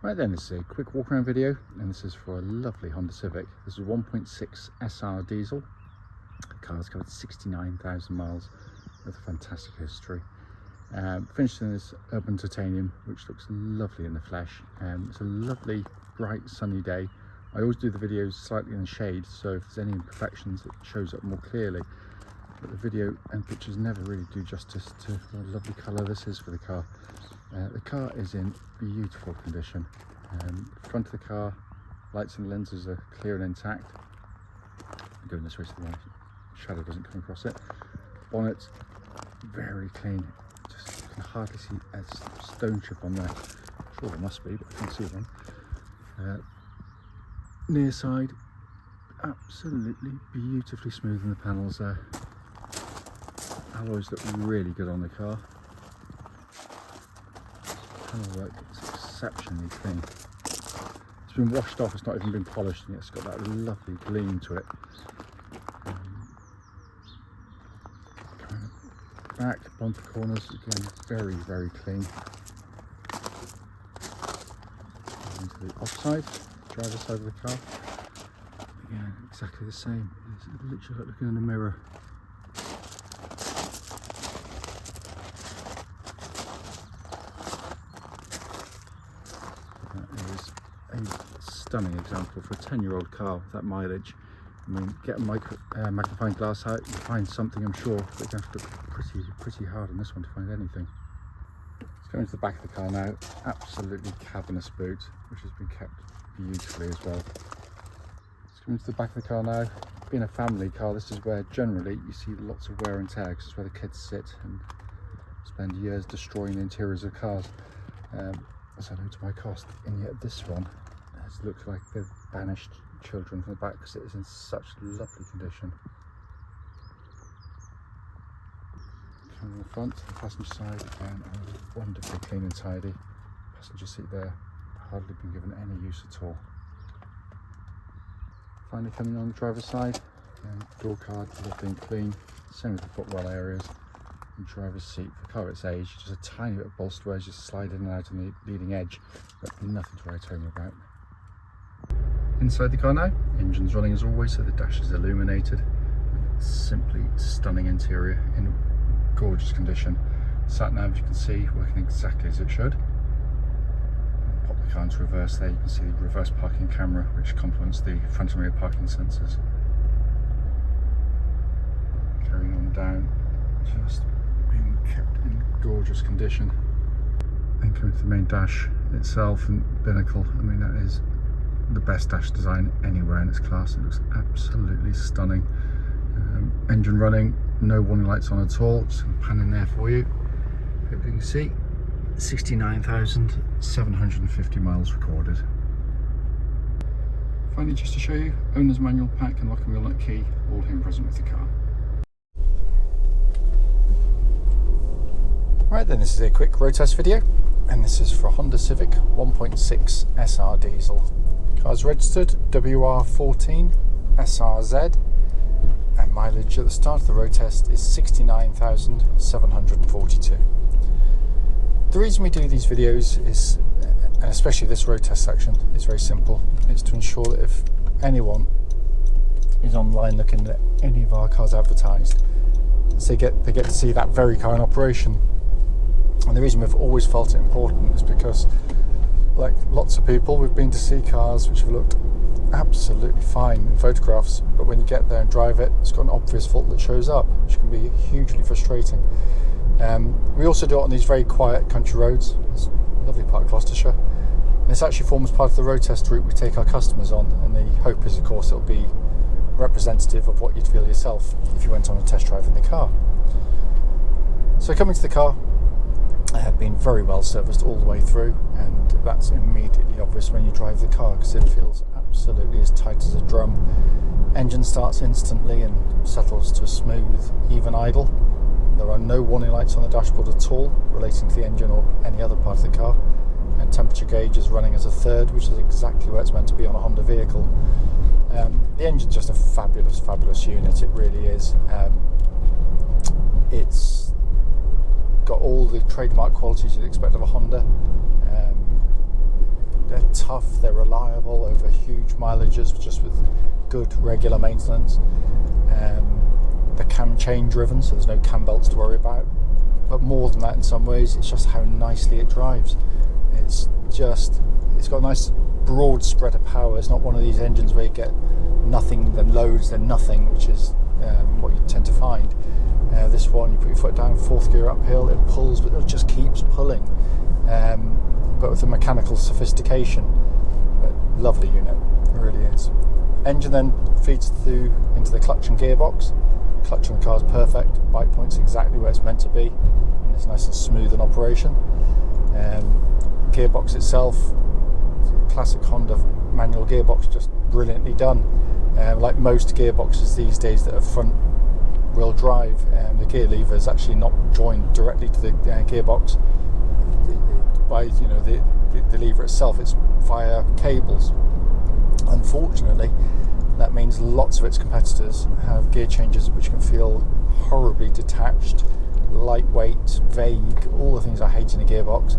Right then, this is a quick walk around video, and this is for a lovely Honda Civic. This is a 1.6 SR diesel. The car's covered 69,000 miles with a fantastic history. Finished in this urban titanium, which looks lovely in the flesh. It's a lovely, bright, sunny day. I always do the videos slightly in the shade, so if there's any imperfections, it shows up more clearly. But the video and pictures never really do justice to what a lovely colour this is for the car. The car is in beautiful condition. Front of the car, lights and lenses are clear and intact. I'm going this way so the shadow doesn't come across it. Bonnet, very clean. Just you can hardly see a stone chip on there. I'm sure there must be, but I can't see one. Near side, absolutely beautifully smooth in the panels there. Alloys look really good on the car. Panel work is exceptionally clean. It's been washed off, it's not even been polished, and it's got that lovely gleam to it. Back, bumper corners, again, very, very clean. Into the offside, driver's side of the car. Again, exactly the same. It's literally like looking in a mirror. That is a stunning example for a 10-year-old car with that mileage. I mean, get a magnifying glass out, you find something, I'm sure, but you're going to have to look pretty hard on this one to find anything. Let's go into the back of the car now. Absolutely cavernous boot, which has been kept beautifully as well. Let's come into the back of the car now. Being a family car, this is where generally you see lots of wear and tear, because it's where the kids sit and spend years destroying the interiors of cars, as I know to my cost. And yet this one has looked like they've banished children from the back because it is in such lovely condition. Coming in the front, the passenger side, again, wonderfully clean and tidy. Passenger seat there, hardly been given any use at all. Finally coming on the driver's side, door card, lovely and clean. Same with the footwell areas. And driver's seat, for the car its age, just a tiny bit of bolster wedge, just slide in and out on the leading edge, but nothing to write home about. Inside the car now, engine's running as always, so the dash is illuminated. Simply stunning interior in gorgeous condition. Sat nav, you can see, working exactly as it should. Pop the car into reverse there, you can see the reverse parking camera, which complements the front and rear parking sensors. Carrying on down, just being kept in gorgeous condition. Then coming to the main dash itself and binnacle, I mean, that is the best dash design anywhere in its class. It looks absolutely stunning. Engine running, no warning lights on at all. Just pan in there for you. Hope you can see 69,750 miles recorded. Finally, just to show you, owner's manual pack and lock and wheel nut key, all here and present with the car. Right then, this is a quick road test video, and this is for a Honda Civic 1.6 SR diesel. Car's registered WR14SRZ, and mileage at the start of the road test is 69,742. The reason we do these videos is, and especially this road test section, is very simple. It's to ensure that if anyone is online looking at any of our cars advertised, they get to see that very car in operation. And the reason we've always felt it important is because, like lots of people, we've been to see cars which have looked absolutely fine in photographs, but when you get there and drive it, it's got an obvious fault that shows up, which can be hugely frustrating. We also do it on these very quiet country roads. It's a lovely part of Gloucestershire, and this actually forms part of the road test route we take our customers on, and the hope is, of course, it'll be representative of what you'd feel yourself if you went on a test drive in the car. So coming to the car, I have been very well serviced all the way through, and that's immediately obvious when you drive the car because it feels absolutely as tight as a drum. Engine starts instantly and settles to a smooth, even idle. There are no warning lights on the dashboard at all relating to the engine or any other part of the car, and temperature gauge is running as a third, which is exactly where it's meant to be on a Honda vehicle. The engine's just a fabulous unit, it really is. It's got all the trademark qualities you'd expect of a Honda. tough, they're reliable over huge mileages, just with good regular maintenance. The cam chain driven, so there's no cam belts to worry about. But more than that, in some ways, it's just how nicely it drives. It's got a nice broad spread of power. It's not one of these engines where you get nothing, then loads, then nothing, which is what you tend to find. This one, you put your foot down, fourth gear uphill, it pulls, but it just keeps pulling. But with the mechanical sophistication. But lovely unit, it really is. Engine then feeds through into the clutch and gearbox. Clutch on the car is perfect, bike point's exactly where it's meant to be, and it's nice and smooth in operation. Gearbox itself, classic Honda manual gearbox, just brilliantly done. Like most gearboxes these days that are front wheel drive, the gear lever is actually not joined directly to the gearbox by the lever itself. It's via cables. Unfortunately, that means lots of its competitors have gear changes which can feel horribly detached, lightweight, vague, all the things I hate in a gearbox.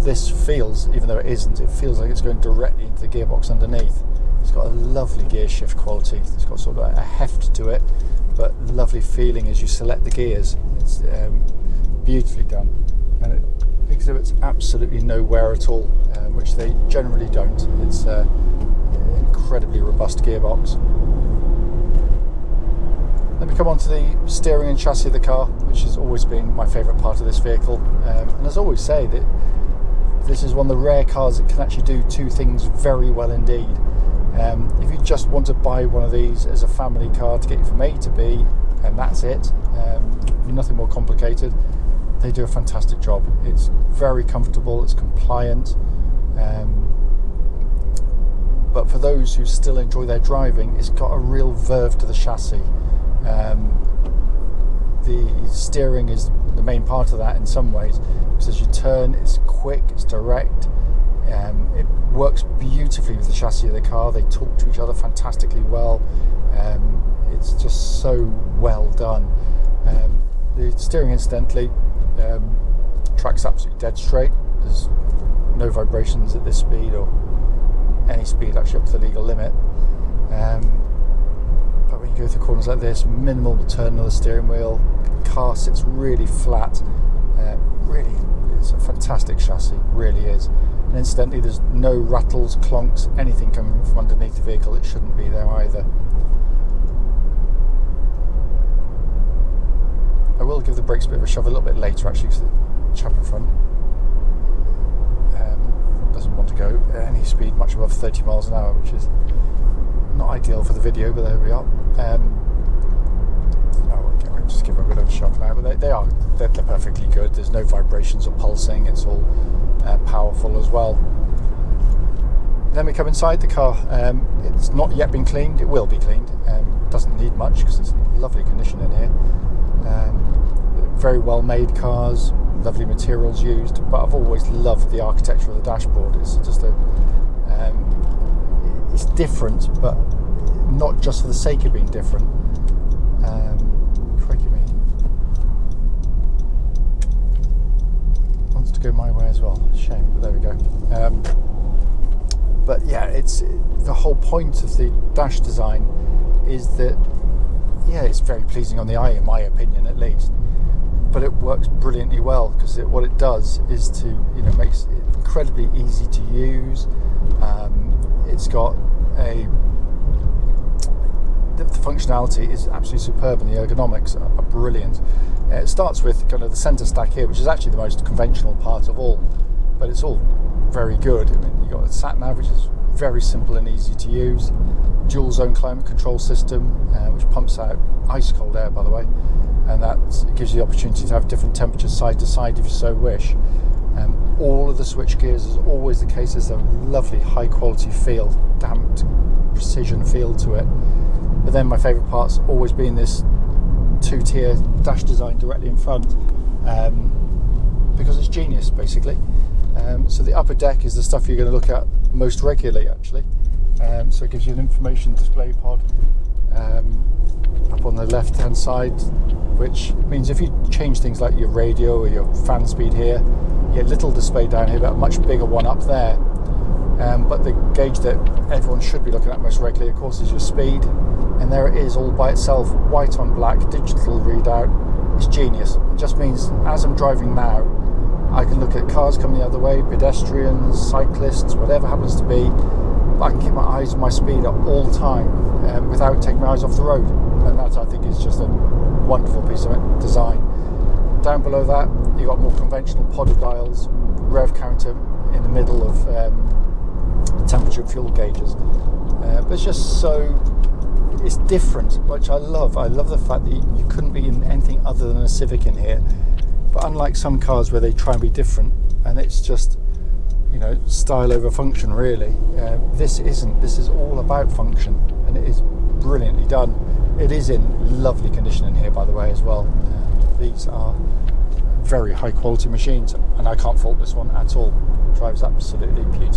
This feels, even though it isn't, it feels like it's going directly into the gearbox underneath. It's got a lovely gear shift quality. It's got sort of a heft to it, but lovely feeling as you select the gears. It's beautifully done, and it exhibits absolutely no wear at all, which they generally don't. It's an incredibly robust gearbox. Let me come on to the steering and chassis of the car, which has always been my favourite part of this vehicle. And as I always say, that this is one of the rare cars that can actually do two things very well indeed. If you just want to buy one of these as a family car to get you from A to B, and that's it, nothing more complicated, they do a fantastic job. It's very comfortable, it's compliant, but for those who still enjoy their driving, it's got a real verve to the chassis. The steering is the main part of that in some ways, because as you turn, it's quick, it's direct. It works beautifully with the chassis of the car. They talk to each other fantastically well. It's just so well done. The steering, incidentally, tracks absolutely dead straight. There's no vibrations at this speed, or any speed actually up to the legal limit. But when you go through corners like this, minimal turn on the steering wheel, car sits really flat. Really, it's a fantastic chassis, really is. And incidentally, there's no rattles, clonks, anything coming from underneath the vehicle. It shouldn't be there either. I will give the brakes a bit of a shove a little bit later, actually, because the chap in front doesn't want to go at any speed much above 30 miles an hour, which is not ideal for the video, but there we are. I'll just give them a bit of a shove now, but they're perfectly good. There's no vibrations or pulsing. It's all powerful as well. Then we come inside the car. It's not yet been cleaned. It will be cleaned. Doesn't need much because it's in lovely condition in here. Very well made cars, lovely materials used, but I've always loved the architecture of the dashboard. It's just it's different, but not just for the sake of being different. Crikey me. Wants to go my way as well. Shame, but there we go. But yeah, it's the whole point of the dash design is that, yeah, it's very pleasing on the eye, in my opinion at least, but it works brilliantly well, because what it does is to, makes it incredibly easy to use. It's got the functionality is absolutely superb, and the ergonomics are brilliant. It starts with kind of the centre stack here, which is actually the most conventional part of all, but it's all very good. I mean, you've got a sat nav, which is very simple and easy to use. Dual zone climate control system, which pumps out ice cold air, by the way, and that gives you the opportunity to have different temperatures side to side if you so wish. All of the switch gears, is always the case, there's a lovely high quality feel, damped precision feel to it. But then my favourite part's always been this two-tier dash design directly in front, because it's genius basically. So the upper deck is the stuff you're going to look at most regularly, actually. So it gives you an information display pod up on the left hand side, which means if you change things like your radio or your fan speed here, you get a little display down here, but a much bigger one up there. But the gauge that everyone should be looking at most regularly, of course, is your speed. And there it is, all by itself, white on black, digital readout. It's genius. It just means as I'm driving now, I can look at cars coming the other way, pedestrians, cyclists, whatever happens to be. I can keep my eyes on my speed at all time without taking my eyes off the road. And that, I think, is just a wonderful piece of design. Down below that, you've got more conventional podded dials, rev counter in the middle of temperature and fuel gauges. But it's just it's different, which I love. I love the fact that you couldn't be in anything other than a Civic in here. But unlike some cars where they try and be different, and it's just, style over function, really. This isn't. This is all about function, and it is brilliantly done. It is in lovely condition in here, by the way, as well. These are very high quality machines, and I can't fault this one at all. It drives absolutely beautifully.